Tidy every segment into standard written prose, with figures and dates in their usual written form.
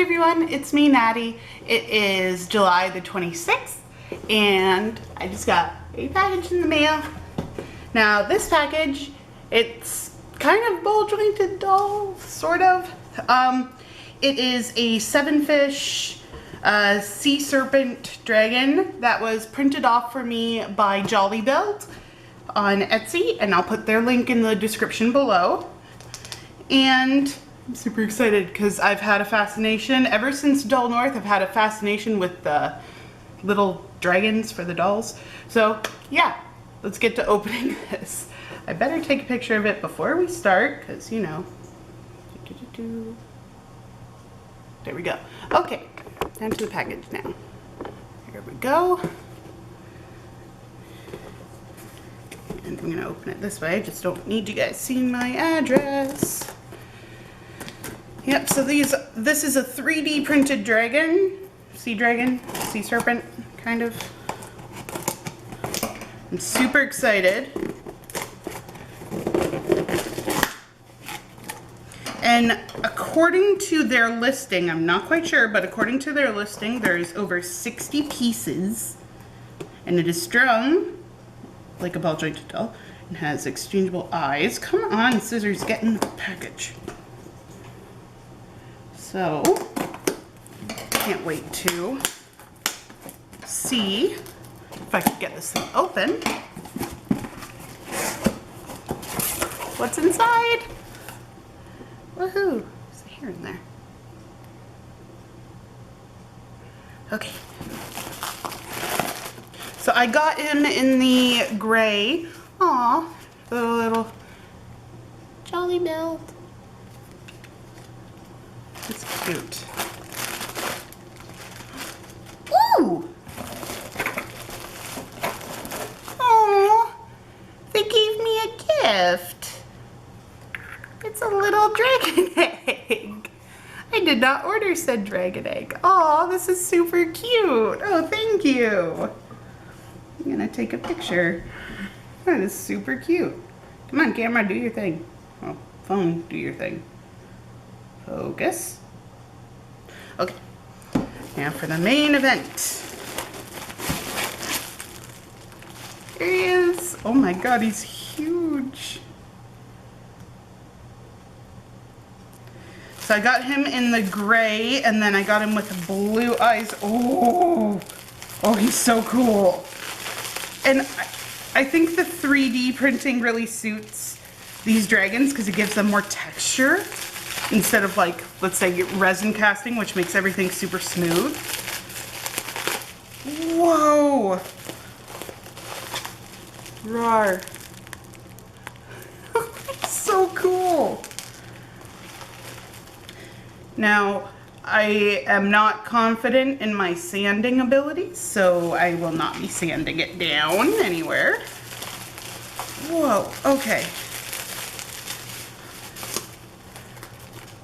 everyone, it's me, Natty. It is July the 26th, and I just got a package in the mail. Now, this package, it's kind of ball jointed doll, sort of. It is a 7-fish sea serpent dragon that was printed off for me by Jollybuild on Etsy, and I'll put their link in the description below. And I'm super excited because I've had a fascination ever since Doll North. I've had a fascination with the little dragons for the dolls. So yeah, let's get to opening this. I better take a picture of it before we start because, you know. There we go. Okay, down to the package now. Here we go. And I'm gonna open it this way. I just don't need you guys seeing my address. Yep, so this is a 3D printed dragon, sea serpent, kind of. I'm super excited. And according to their listing, I'm not quite sure, but according to their listing, there's over 60 pieces, and it is strung like a ball jointed doll and has exchangeable eyes. Come on, scissors, get in the package. So, can't wait to see if I can get this thing open. What's inside? Woohoo! There's a hair in there. Okay. So I got him in the gray. Aw, the little Jollybuild. It's cute. Ooh! Oh, they gave me a gift. It's a little dragon egg. I did not order said dragon egg. Oh, this is super cute. Oh, thank you. I'm gonna take a picture. That is super cute. Come on, camera, do your thing. Oh, phone, do your thing. Focus. Okay, now for the main event. Here he is. Oh my god, he's huge. So I got him in the gray, and then I got him with blue eyes. Oh, he's so cool. And I think the 3D printing really suits these dragons because it gives them more texture instead of, like, let's say resin casting, which makes everything super smooth. Whoa! Rawr. So cool. Now, I am not confident in my sanding abilities, so I will not be sanding it down anywhere. Whoa, okay.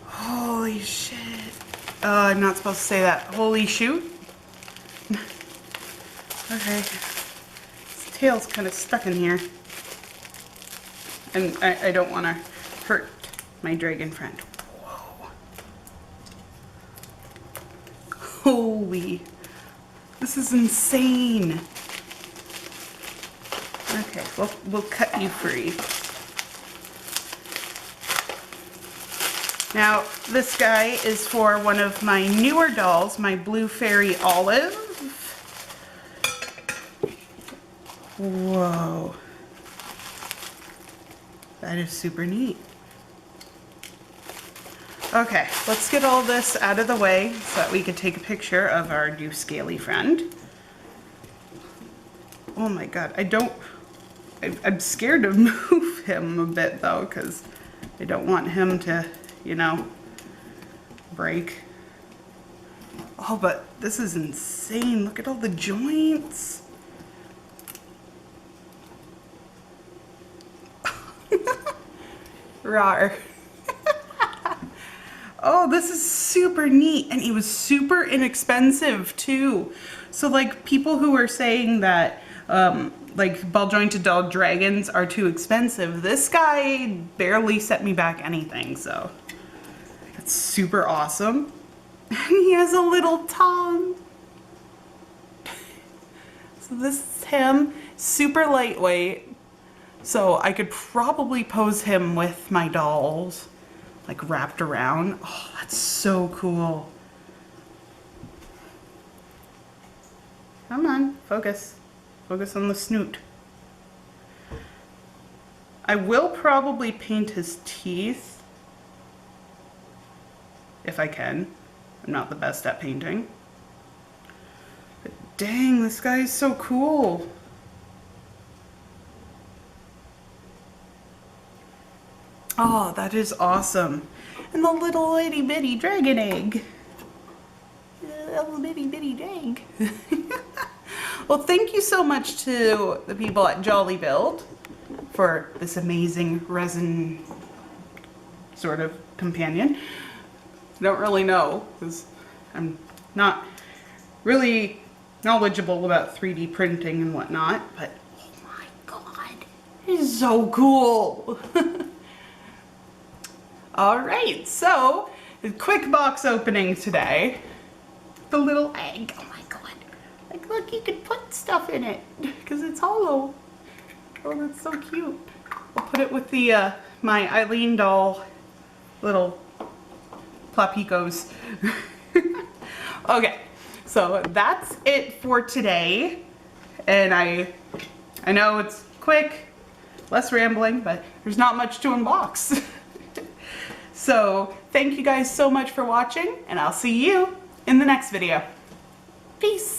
Holy shit. I'm not supposed to say that. Holy shoot. Okay. His tail's kind of stuck in here. And I don't want to hurt my dragon friend. Holy, this is insane. Okay, we'll cut you free. Now, this guy is for one of my newer dolls, my Blue Fairy Olive. Whoa. That is super neat. Okay, let's get all this out of the way so that we can take a picture of our new scaly friend. Oh my god, I'm scared to move him a bit though, because I don't want him to, you know, break. Oh, but this is insane. Look at all the joints. Rawr. Oh, this is super neat, and he was super inexpensive too. So like people who are saying that like ball jointed doll dragons are too expensive, this guy barely set me back anything, so that's super awesome. And he has a little tongue. So this is him, super lightweight. So I could probably pose him with my dolls, like wrapped around. Oh, that's so cool. Come on, focus. Focus on the snoot. I will probably paint his teeth, if I can. I'm not the best at painting. But dang, this guy is so cool. Oh, that is awesome. And the little itty bitty dragon egg. Little bitty bitty egg. Well, thank you so much to the people at Jollybuild for this amazing resin sort of companion. I don't really know because I'm not really knowledgeable about 3D printing and whatnot, but oh my god, it's so cool. Alright, so a quick box opening today. The little egg, oh my god. Like look, you can put stuff in it because it's hollow. Oh, that's so cute. I'll put it with the my Eileen doll little plapicos. Okay, so that's it for today. And I know it's quick, less rambling, but there's not much to unbox. So thank you guys so much for watching, and I'll see you in the next video. Peace.